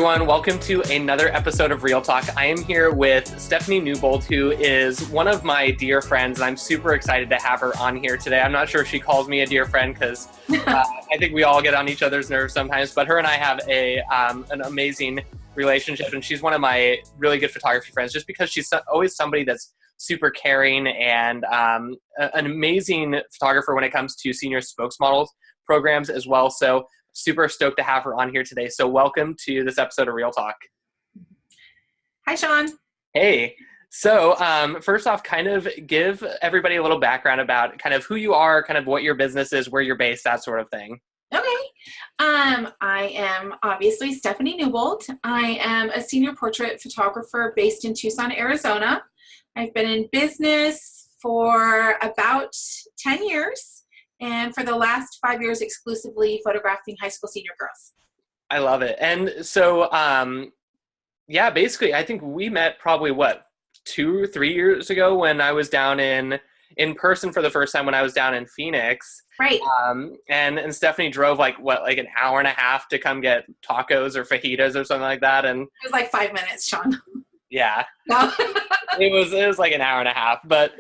everyone. Welcome to another episode of Real Talk. I am here with Stephanie Newbold, who is one of my dear friends, and I'm super excited to have her on here today. I'm not sure if she calls me a dear friend because I think we all get on each other's nerves sometimes, but her and I have an amazing relationship, and she's one of my really good photography friends just because she's always somebody that's super caring and an amazing photographer when it comes to senior spokesmodels programs as well. So super stoked to have her on here today. So welcome to this episode of Real Talk. Hi, Sean. Hey. So first off, kind of give everybody a little background about kind of who you are, kind of what your business is, where you're based, that sort of thing. Okay. I am obviously Stephanie Newbold. I am a senior portrait photographer based in Tucson, Arizona. I've been in business for about 10 years. And for the last 5 years, exclusively photographing high school senior girls. I love it. And so, basically, I think we met probably, 2 or 3 years ago when I was down in person for the first time when I was down in Phoenix. Right. And Stephanie drove like an hour and a half to come get tacos or fajitas or something like that. And it was like 5 minutes, Sean. Yeah. No. It was like an hour and a half. But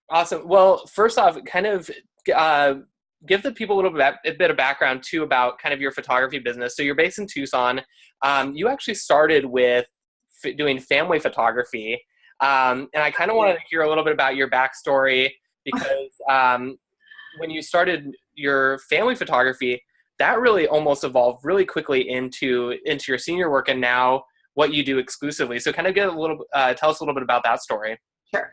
awesome. Well, first off, kind of give the people a bit of background too about kind of your photography business. So you're based in Tucson. You actually started with doing family photography. And I kind of wanted to hear a little bit about your backstory because when you started your family photography, that really almost evolved really quickly into your senior work and now what you do exclusively. So kind of tell us a little bit about that story. Sure.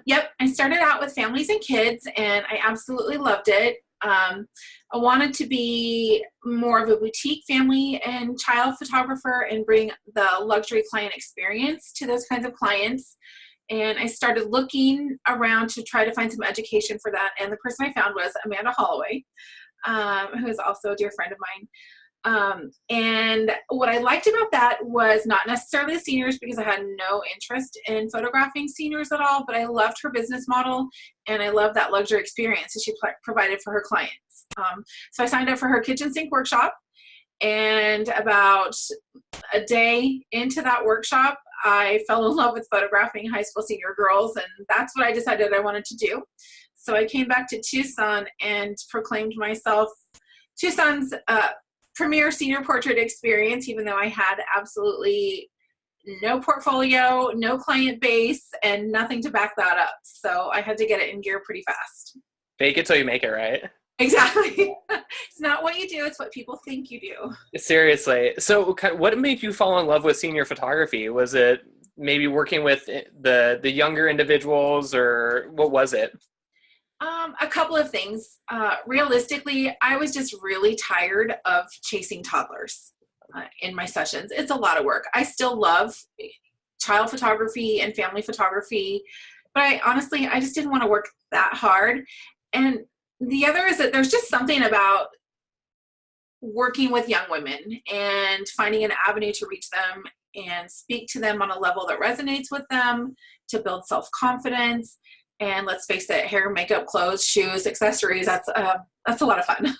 Yep. I started out with families and kids, and I absolutely loved it. I wanted to be more of a boutique family and child photographer and bring the luxury client experience to those kinds of clients. And I started looking around to try to find some education for that. And the person I found was Amanda Holloway, who is also a dear friend of mine. And what I liked about that was not necessarily the seniors because I had no interest in photographing seniors at all, but I loved her business model and I loved that luxury experience that she provided for her clients. So I signed up for her kitchen sink workshop, and about a day into that workshop, I fell in love with photographing high school senior girls, and that's what I decided I wanted to do. So I came back to Tucson and proclaimed myself Tucson's premier senior portrait experience, even though I had absolutely no portfolio, no client base, and nothing to back that up. So I had to get it in gear pretty fast. Fake it till you make it, right? Exactly. It's not what you do, it's what people think you do. Seriously. So what made you fall in love with senior photography? Was it maybe working with the younger individuals, or what was it? A couple of things. Realistically, I was just really tired of chasing toddlers in my sessions. It's a lot of work. I still love child photography and family photography, but I just didn't want to work that hard. And the other is that there's just something about working with young women and finding an avenue to reach them and speak to them on a level that resonates with them, to build self-confidence. And let's face it, hair, makeup, clothes, shoes, accessories, that's a lot of fun.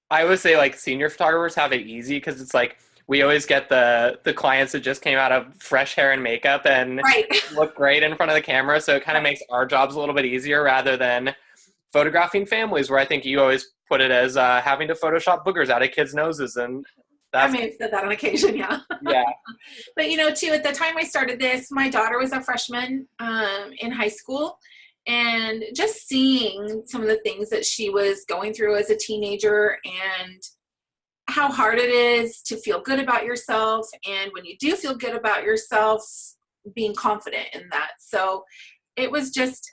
I would say like senior photographers have it easy because it's like we always get the clients that just came out of fresh hair and makeup and look great in front of the camera. So it kind of makes our jobs a little bit easier rather than photographing families, where I think you always put it as having to Photoshop boogers out of kids' noses. And I may have said that on occasion, yeah. Yeah. But, too, at the time I started this, my daughter was a freshman in high school. And just seeing some of the things that she was going through as a teenager and how hard it is to feel good about yourself. And when you do feel good about yourself, being confident in that. So it was just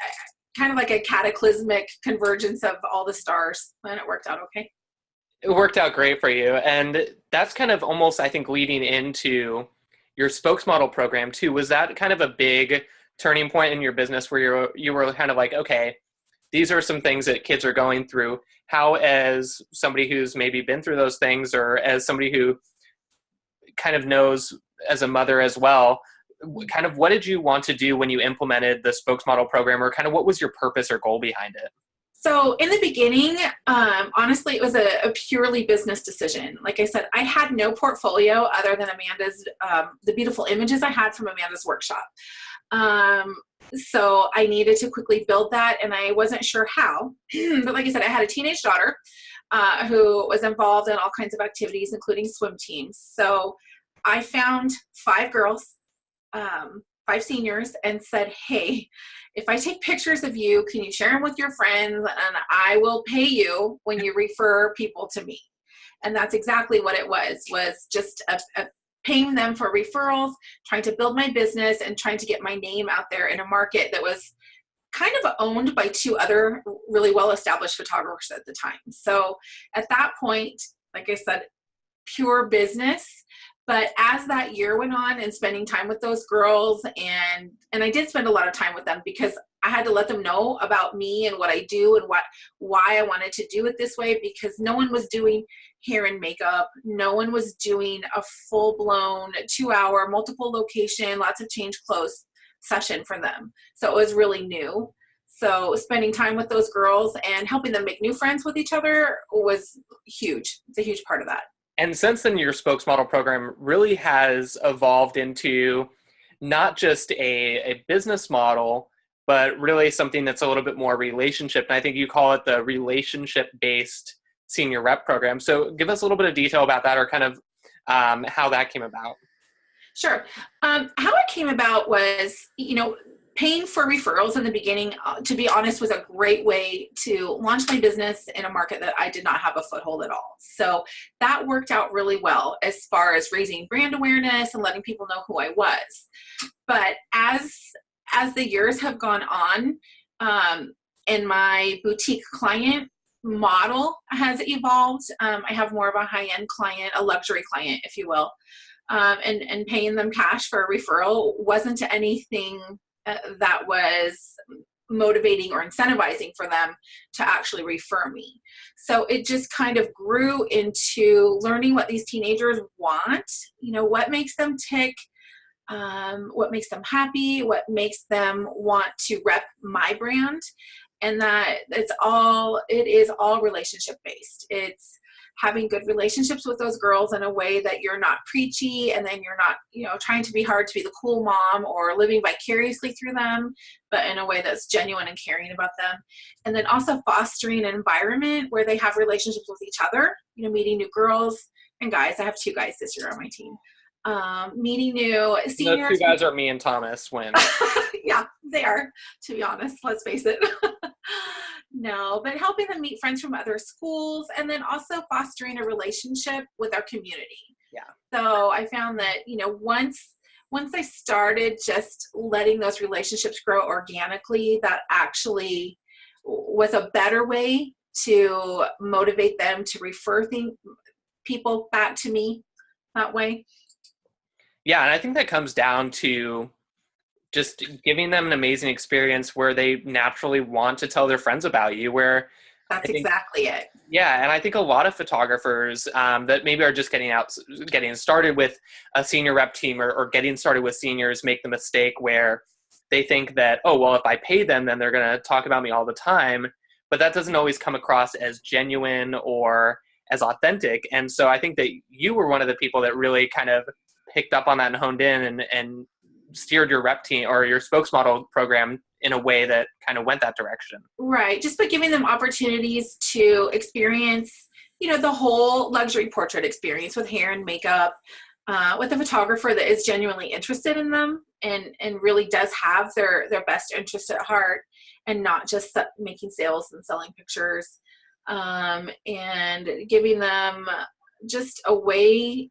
kind of like a cataclysmic convergence of all the stars, and it worked out okay. It worked out great for you. And that's kind of almost, I think, leading into your spokesmodel program too. Was that kind of a big turning point in your business where you were kind of like, okay, these are some things that kids are going through. How, as somebody who's maybe been through those things, or as somebody who kind of knows as a mother as well, kind of what did you want to do when you implemented the spokesmodel program, or kind of what was your purpose or goal behind it? So in the beginning, honestly, it was a purely business decision. Like I said, I had no portfolio other than Amanda's, the beautiful images I had from Amanda's workshop. So I needed to quickly build that, and I wasn't sure how. But like I said, I had a teenage daughter who was involved in all kinds of activities, including swim teams. So I found 5 girls, 5 seniors, and said, hey, if I take pictures of you, can you share them with your friends, and I will pay you when you refer people to me. And that's exactly what it was just a paying them for referrals, trying to build my business and trying to get my name out there in a market that was kind of owned by 2 other really well-established photographers at the time. So at that point, like I said, pure business. But as that year went on and spending time with those girls, and I did spend a lot of time with them because I had to let them know about me and what I do and why I wanted to do it this way, because no one was doing hair and makeup. No one was doing a full-blown 2-hour, multiple location, lots of change clothes session for them. So it was really new. So spending time with those girls and helping them make new friends with each other was huge. It's a huge part of that. And since then, your spokesmodel program really has evolved into not just a business model, but really something that's a little bit more relationship. And I think you call it the relationship-based senior rep program. So give us a little bit of detail about that, or kind of how that came about. Sure. How it came about was, paying for referrals in the beginning, to be honest, was a great way to launch my business in a market that I did not have a foothold at all. So that worked out really well as far as raising brand awareness and letting people know who I was. But as the years have gone on, and my boutique client model has evolved, I have more of a high-end client, a luxury client, if you will, and paying them cash for a referral wasn't anything that was motivating or incentivizing for them to actually refer me. So it just kind of grew into learning what these teenagers want, what makes them tick, what makes them happy, what makes them want to rep my brand. And that it is all relationship based. It's having good relationships with those girls in a way that you're not preachy, and then you're not, trying to be hard to be the cool mom or living vicariously through them, but in a way that's genuine and caring about them. And then also fostering an environment where they have relationships with each other, meeting new girls and guys. I have 2 guys this year on my team. Meeting new seniors. Those 2 guys are me and Thomas. Yeah, they are, to be honest, let's face it. No, but helping them meet friends from other schools, and then also fostering a relationship with our community. Yeah. So I found that, once I started just letting those relationships grow organically, that actually was a better way to motivate them to refer people back to me that way. Yeah, and I think that comes down to just giving them an amazing experience where they naturally want to tell their friends about you, That's exactly it. Yeah, and I think a lot of photographers that maybe are just getting started with a senior rep team or getting started with seniors make the mistake where they think that, oh, well, if I pay them, then they're going to talk about me all the time. But that doesn't always come across as genuine or as authentic. And so I think that you were one of the people that really kind of picked up on that and honed in and steered your rep team or your spokesmodel program in a way that kind of went that direction. Right. Just by giving them opportunities to experience, the whole luxury portrait experience with hair and makeup, with a photographer that is genuinely interested in them and really does have their best interest at heart, and not just making sales and selling pictures, and giving them just a way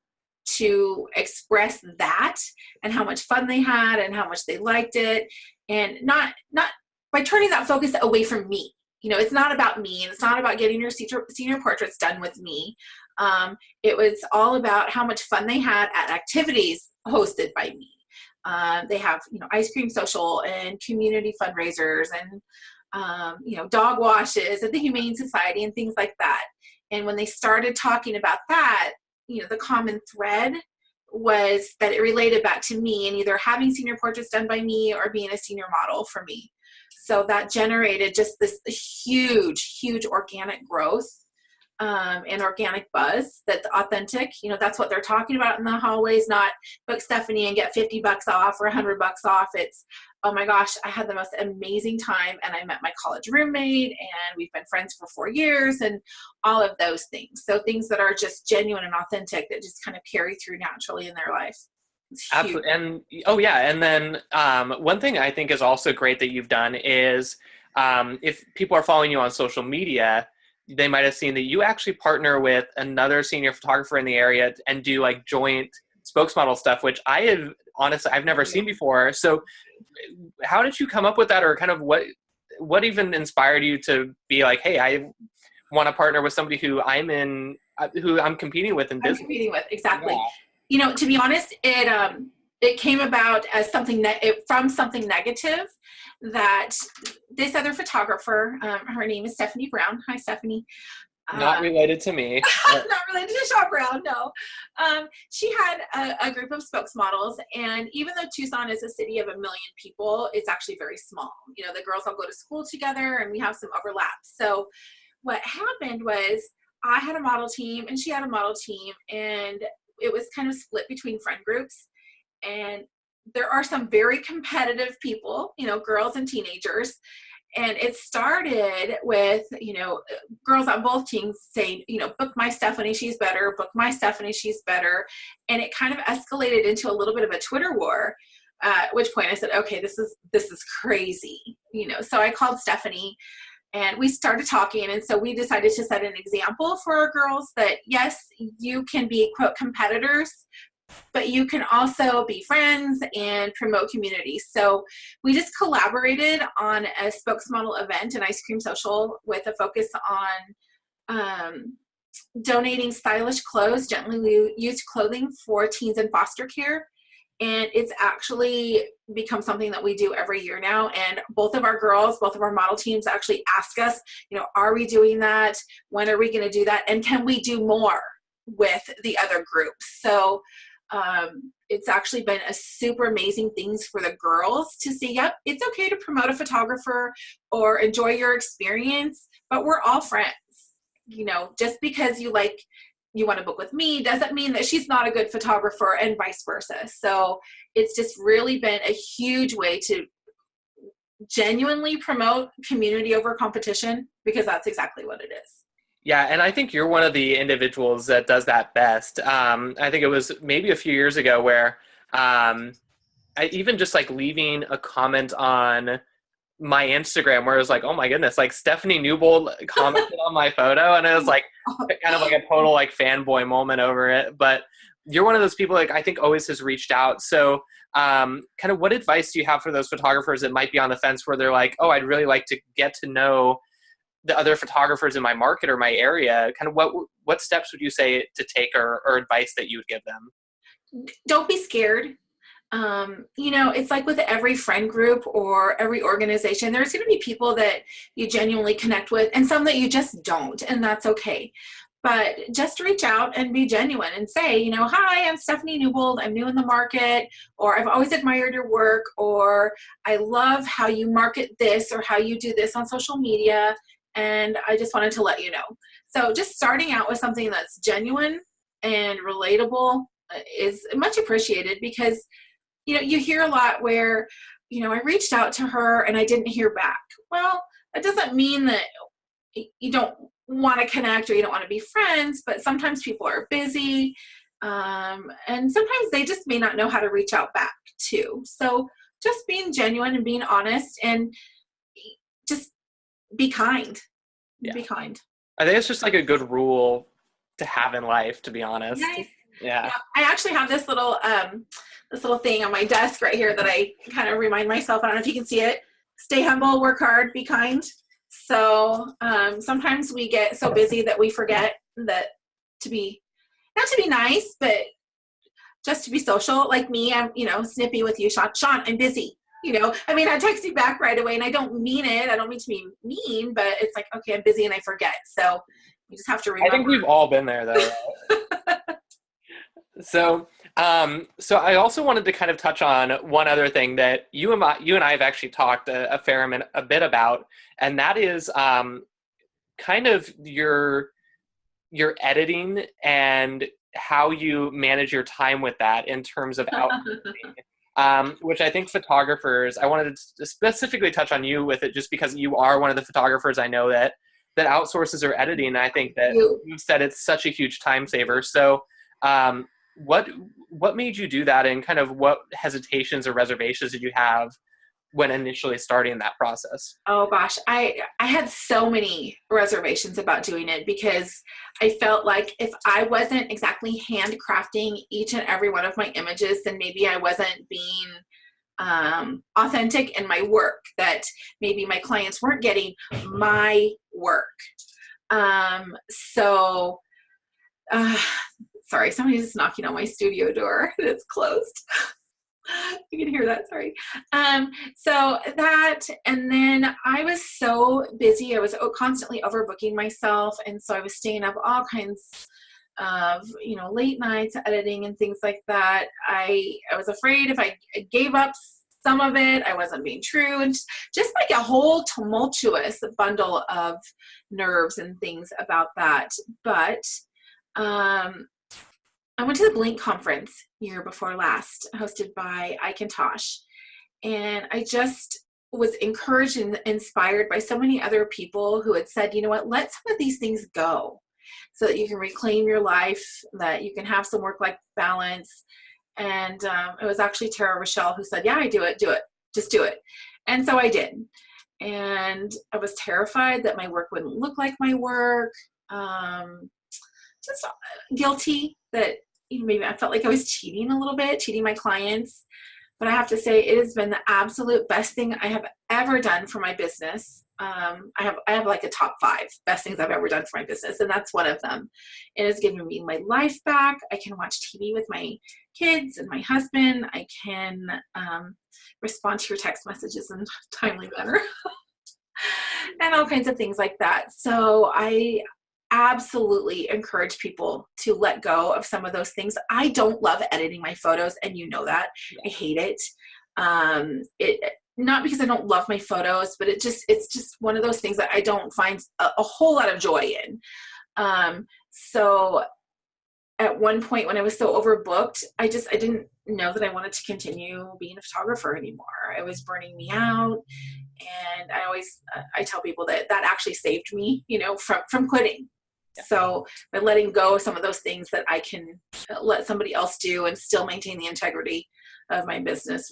to express that and how much fun they had and how much they liked it, and not by turning that focus away from me. It's not about me, and it's not about getting your senior portraits done with me. It was all about how much fun they had at activities hosted by me. They have, ice cream social and community fundraisers and, dog washes at the Humane Society and things like that. And when they started talking about that, the common thread was that it related back to me and either having senior portraits done by me or being a senior model for me. So that generated just this huge organic growth and organic buzz that's authentic. You know, that's what they're talking about in the hallways, not book Stephanie and get $50 off or $100 off. It's, oh my gosh, I had the most amazing time, and I met my college roommate, and we've been friends for 4 years, and all of those things. So things that are just genuine and authentic that just kind of carry through naturally in their life. Absolutely. And and then one thing I think is also great that you've done is if people are following you on social media, they might have seen that you actually partner with another senior photographer in the area and do like joint spokesmodel stuff, which I've never seen before. So how did you come up with that, or kind of what even inspired you to be like, hey, I want to partner with somebody who I'm competing with in business? Exactly. Yeah. You know, to be honest, it came about as something from something negative, that this other photographer, her name is Stephanie Brown. Hi, Stephanie. Not related to me. Not related to Shaw Brown, no. She had a group of spokesmodels, and even though Tucson is a city of 1 million people, it's actually very small. You know, the girls all go to school together, and we have some overlap. So what happened was I had a model team, and she had a model team, and it was kind of split between friend groups. And there are some very competitive people, you know, girls and teenagers. And it started with, you know, girls on both teams saying, you know, book my Stephanie, she's better. Book my Stephanie, she's better. And it kind of escalated into a little bit of a Twitter war, at which point I said, okay, this is crazy, you know. So I called Stephanie, and we started talking. And so we decided to set an example for our girls that, yes, you can be, quote, competitors, but you can also be friends and promote community. So we just collaborated on a spokesmodel event, an ice cream social, with a focus on donating stylish clothes, gently used clothing for teens in foster care. And it's actually become something that we do every year now. And both of our model teams actually ask us, you know, are we doing that? When are we going to do that? And can we do more with the other groups? So it's actually been a super amazing things for the girls to see, yep, it's okay to promote a photographer or enjoy your experience, but we're all friends. You know, just because you want to book with me doesn't mean that she's not a good photographer, and vice versa. So it's just really been a huge way to genuinely promote community over competition, because that's exactly what it is. Yeah, and I think you're one of the individuals that does that best. I think it was maybe a few years ago where I even just like leaving a comment on my Instagram where it was like, oh my goodness, like Stephanie Newbold commented on my photo, and it was like kind of like a total like fanboy moment over it. But you're one of those people like I think always has reached out. So kind of what advice do you have for those photographers that might be on the fence where they're like, oh, I'd really like to get to know the other photographers in my market or my area? Kind of what steps would you say to take, or advice that you would give them? Don't be scared. You know, it's like with every friend group or every organization, there's going to be people that you genuinely connect with and some that you just don't, and that's okay. But just reach out and be genuine and say, you know, hi, I'm Stephanie Newbold. I'm new in the market, or I've always admired your work, or I love how you market this or how you do this on social media, and I just wanted to let you know. So just starting out with something that's genuine and relatable is much appreciated, because, you know, you hear a lot where, you know, I reached out to her and I didn't hear back. Well, that doesn't mean that you don't want to connect or you don't want to be friends, but sometimes people are busy, and sometimes they just may not know how to reach out back too. So just being genuine and being honest, and just be kind. Yeah. Be kind. I think it's just like a good rule to have in life, to be honest. Nice. Yeah. I actually have this little thing on my desk right here that I kind of remind myself. I don't know if you can see it. Stay humble, work hard, be kind. So sometimes we get so busy that we forget that not to be nice, but just to be social. Like me, I'm, you know, snippy with you, Sean, I'm busy. You know, I mean, I text you back right away, and I don't mean it. I don't mean to be mean, but it's like, okay, I'm busy and I forget. So we just have to remember. I think we've all been there, though. So So I also wanted to kind of touch on one other thing that you and I have actually talked a bit about, and that is kind of your editing and how you manage your time with that in terms of outsourcing, which I think photographers, I wanted to specifically touch on you with it just because you are one of the photographers I know that outsources or editing. And I think that you said it's such a huge time saver. So what made you do that, and kind of what hesitations or reservations did you have when initially starting that process? Oh gosh, I had so many reservations about doing it because I felt like if I wasn't exactly handcrafting each and every one of my images, then maybe I wasn't being authentic in my work, that maybe my clients weren't getting my work. Sorry, somebody's knocking on my studio door. It's closed. You can hear that, sorry. So that, and then I was so busy. I was constantly overbooking myself. And so I was staying up all kinds of, late nights editing and things like that. I was afraid if I gave up some of it, I wasn't being true, and just like a whole tumultuous bundle of nerves and things about that. But, I went to the Blink conference year before last, hosted by Ike and Tosh. And I just was encouraged and inspired by so many other people who had said, you know what, let some of these things go so that you can reclaim your life, that you can have some work-life balance. And it was actually Tara Rochelle who said, yeah, I do it, just do it. And so I did. And I was terrified that my work wouldn't look like my work. Just guilty that maybe I felt like I was cheating a little bit, cheating my clients. But I have to say it has been the absolute best thing I have ever done for my business. I have like a top 5 best things I've ever done for my business, and that's one of them. It has given me my life back. I can watch TV with my kids and my husband. I can respond to your text messages in a timely manner and all kinds of things like that. So I absolutely encourage people to let go of some of those things. I don't love editing my photos, and you know that. I hate it. Not because I don't love my photos, but it's just one of those things that I don't find a whole lot of joy in. So at one point when I was so overbooked, I didn't know that I wanted to continue being a photographer anymore. It was burning me out. And I tell people that actually saved me, from quitting. So by letting go of some of those things that I can let somebody else do and still maintain the integrity of my business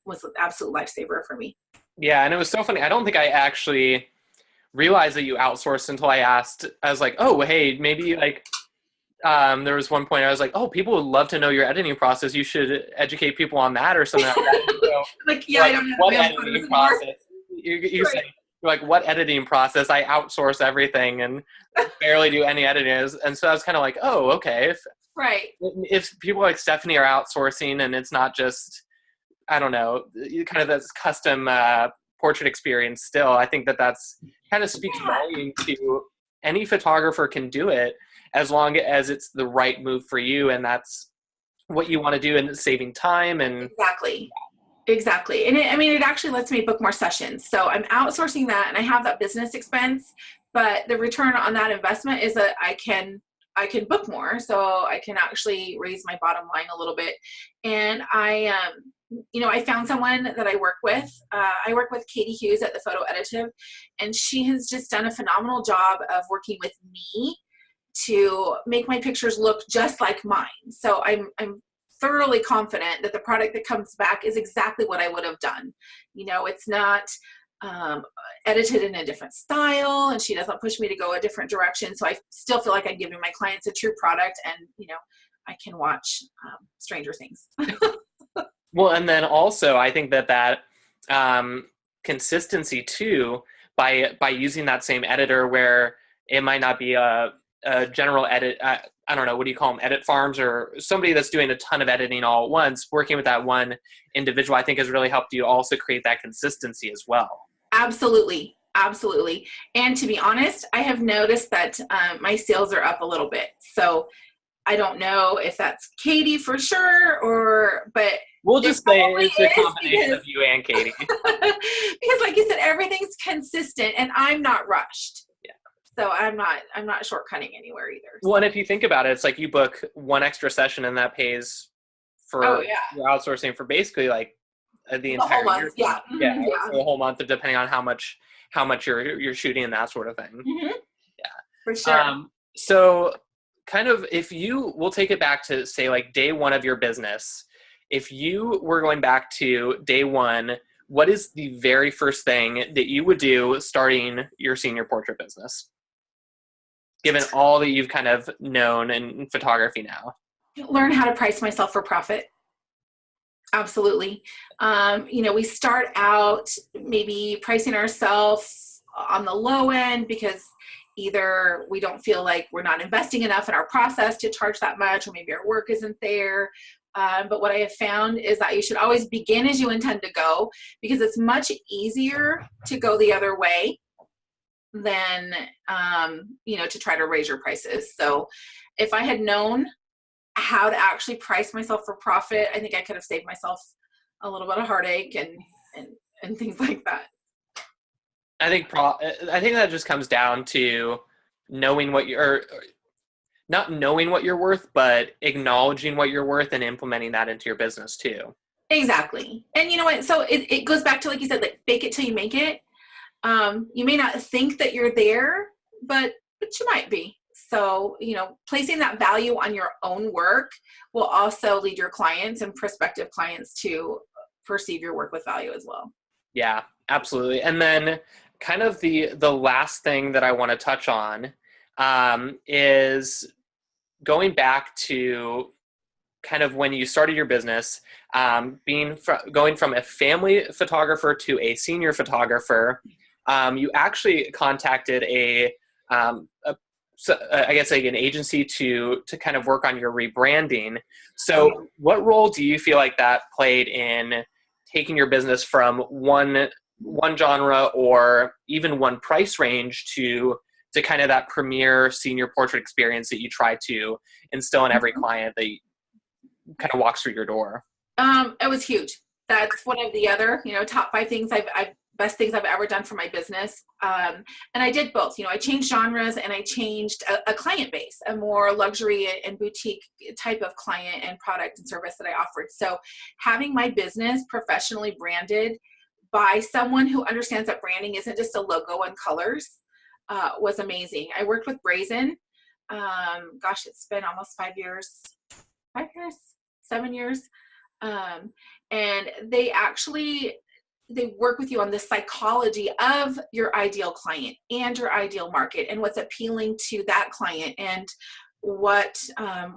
was an absolute lifesaver for me. Yeah. And it was so funny. I don't think I actually realized that you outsourced until I was like, oh, hey, maybe like, there was one point I was like, oh, people would love to know your editing process. You should educate people on that or something like that. So, I don't know what editing process. You right. say, like, what editing process? I outsource everything and barely do any editing. And so I was kind of like, oh, okay. If people like Stephanie are outsourcing and it's not just, I don't know, kind of this custom portrait experience still, I think that's kind of speaks volume to any photographer can do it as long as it's the right move for you and that's what you want to do and it's saving time. And Exactly. And it actually lets me book more sessions. So I'm outsourcing that and I have that business expense, but the return on that investment is that I can book more. So I can actually raise my bottom line a little bit. And I found someone that I work with. I work with Katie Hughes at the Photo Editive, and she has just done a phenomenal job of working with me to make my pictures look just like mine. So I'm thoroughly confident that the product that comes back is exactly what I would have done. It's not edited in a different style, and she doesn't push me to go a different direction. So I still feel like I'm giving my clients a true product, and I can watch Stranger Things. Well, and then also I think that consistency too, by using that same editor where it might not be a general edit. I don't know, what do you call them? Edit farms or somebody that's doing a ton of editing all at once, working with that one individual, I think has really helped you also create that consistency as well. Absolutely. And to be honest, I have noticed that my sales are up a little bit. So I don't know if that's Katie for sure, but we'll just say it's a combination because, of you and Katie. because like you said, everything's consistent and I'm not rushed. Yeah. So I'm not shortcutting anywhere either. So. Well, and if you think about it, it's like you book one extra session and that pays for your outsourcing for basically like the entire whole year. Month. Yeah. Yeah. For the whole month, depending on how much you're shooting and that sort of thing. Mm-hmm. Yeah. For sure. So kind of we'll take it back to say like day one of your business. If you were going back to day one, what is the very first thing that you would do starting your senior portrait business? Given all that you've kind of known in photography now. Learn how to price myself for profit. Absolutely. We start out maybe pricing ourselves on the low end because either we don't feel like we're not investing enough in our process to charge that much, or maybe our work isn't there. But what I have found is that you should always begin as you intend to go, because it's much easier to go the other way than, to try to raise your prices. So if I had known how to actually price myself for profit, I think I could have saved myself a little bit of heartache and things like that. I think that just comes down to knowing not knowing what you're worth, but acknowledging what you're worth and implementing that into your business too. Exactly. And you know what? So it goes back to, like you said, like fake it till you make it. You may not think that you're there, but you might be. So, placing that value on your own work will also lead your clients and prospective clients to perceive your work with value as well. Yeah, absolutely. And then kind of the last thing that I want to touch on is going back to kind of when you started your business, going from a family photographer to a senior photographer. You actually contacted I guess like an agency to kind of work on your rebranding. So what role do you feel like that played in taking your business from one genre or even one price range to kind of that premier senior portrait experience that you try to instill in every client that kind of walks through your door? It was huge. That's one of the other, top 5 things best things I've ever done for my business. And I did both. I changed genres and I changed a client base, a more luxury and boutique type of client and product and service that I offered. So having my business professionally branded by someone who understands that branding isn't just a logo and colors was amazing. I worked with Brazen. It's been almost 7 years. And they work with you on the psychology of your ideal client and your ideal market and what's appealing to that client and what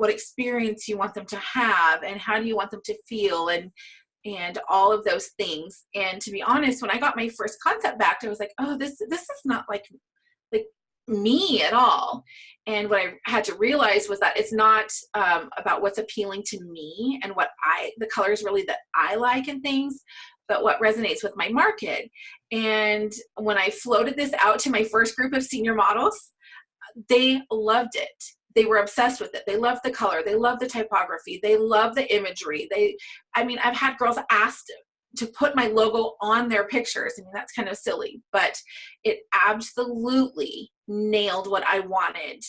experience you want them to have and how do you want them to feel and all of those things. And to be honest, when I got my first concept back, I was like, oh, this is not like me at all. And what I had to realize was that it's not about what's appealing to me and the colors really that I like and things, but what resonates with my market. And when I floated this out to my first group of senior models, they loved it. They were obsessed with it. They loved the color. They loved the typography. They loved the imagery. I've had girls asked to put my logo on their pictures. I mean, that's kind of silly, but it absolutely nailed what I wanted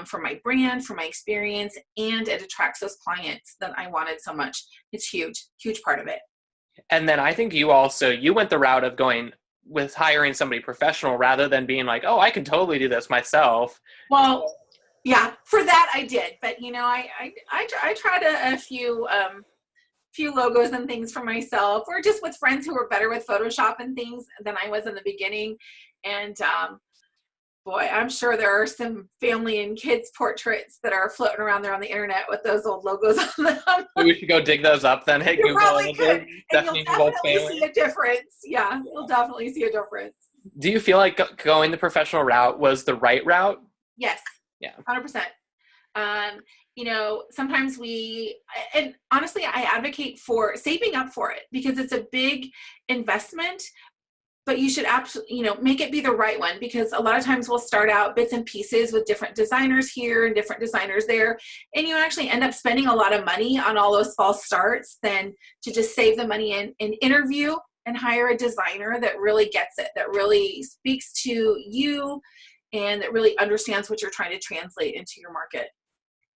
for my brand, for my experience, and it attracts those clients that I wanted so much. It's huge, huge part of it. And then I think you went the route of going with hiring somebody professional rather than being like, oh, I can totally do this myself. Well, yeah, for that I did, but I tried a few logos and things for myself, or just with friends who were better with Photoshop and things than I was in the beginning. And boy, I'm sure there are some family and kids portraits that are floating around there on the internet with those old logos on them. So we should go dig those up then. Hey, you probably could. And Definitely you'll definitely see a difference. Yeah, you'll definitely see a difference. Do you feel like going the professional route was the right route? Yes. Yeah. 100%. Sometimes and honestly, I advocate for saving up for it because it's a big investment, but you should absolutely, make it be the right one, because a lot of times we'll start out bits and pieces with different designers here and different designers there, and you actually end up spending a lot of money on all those false starts than to just save the money and interview and hire a designer that really gets it, that really speaks to you, and that really understands what you're trying to translate into your market.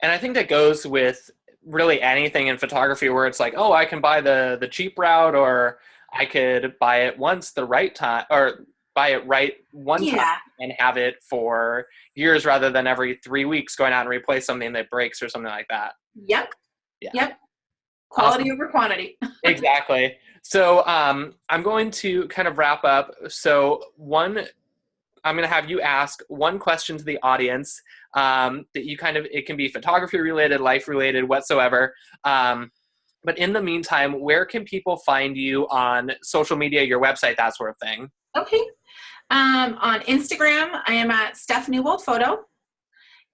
And I think that goes with really anything in photography, where it's like, oh, I can buy the cheap route, or I could buy it once the right time, or buy it right one time and have it for years rather than every 3 weeks going out and replace something that breaks or something like that. Yep. Quality over quantity. Exactly. So I'm going to kind of wrap up. So I'm going to have you ask one question to the audience that you it can be photography related, life related, whatsoever. But in the meantime, where can people find you on social media, your website, that sort of thing? Okay. On Instagram, I am at Steph Newbold Photo.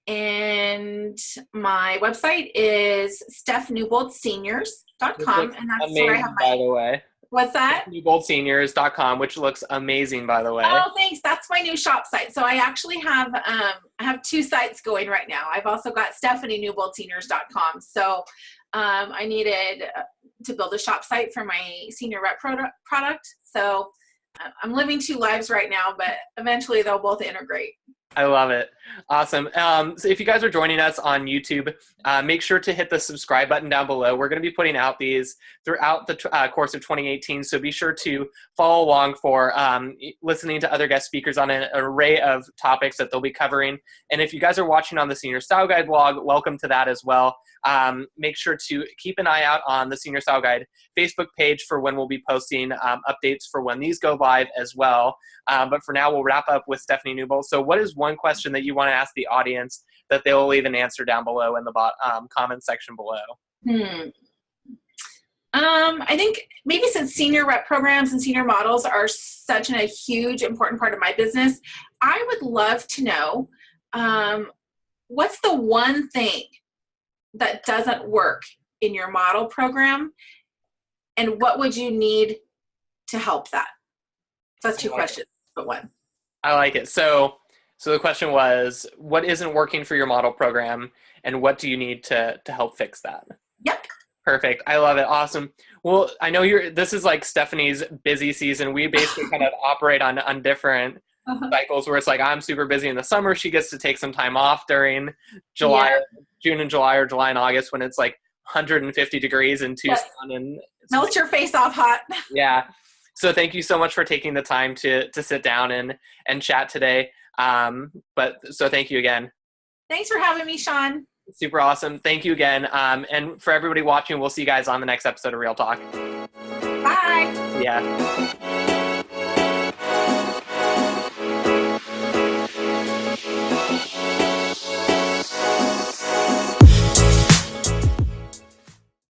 And my website is stephNewboldSeniors.com. And that's amazing, where I have by the way. What's that? NewboldSeniors.com, which looks amazing, by the way. Oh, thanks. That's my new shop site. So I actually have I have 2 sites going right now. I've also got StephanieNewboldSeniors.com. So I needed to build a shop site for my senior rep product. So I'm living 2 lives right now, but eventually they'll both integrate. I love it. Awesome. So if you guys are joining us on YouTube, make sure to hit the subscribe button down below. We're going to be putting out these throughout the course of 2018. So be sure to follow along for listening to other guest speakers on an array of topics that they'll be covering. And if you guys are watching on the Senior Style Guide blog, welcome to that as well. Make sure to keep an eye out on the Senior Style Guide Facebook page for when we'll be posting updates for when these go live as well. But for now, we'll wrap up with Stephanie Newbold. So what is one question that you want to ask the audience that they'll leave an answer down below in the comment section below? I think maybe since senior rep programs and senior models are such a huge, important part of my business, I would love to know what's the one thing that doesn't work in your model program, and what would you need to help that? So that's 2 questions, but one. I like it. So the question was, what isn't working for your model program, and what do you need to help fix that? Yep. Perfect. I love it. Awesome. Well, I know this is like Stephanie's busy season. We basically kind of operate on different cycles, where it's like I'm super busy in the summer. She gets to take some time off during June and July, or July and August, when it's like 150 degrees in Tucson. And melt your face off hot. Yeah. So thank you so much for taking the time to sit down and chat today. So thank you again. Thanks for having me, Sean. Super awesome. Thank you again. And for everybody watching, we'll see you guys on the next episode of Real Talk. Bye. Yeah.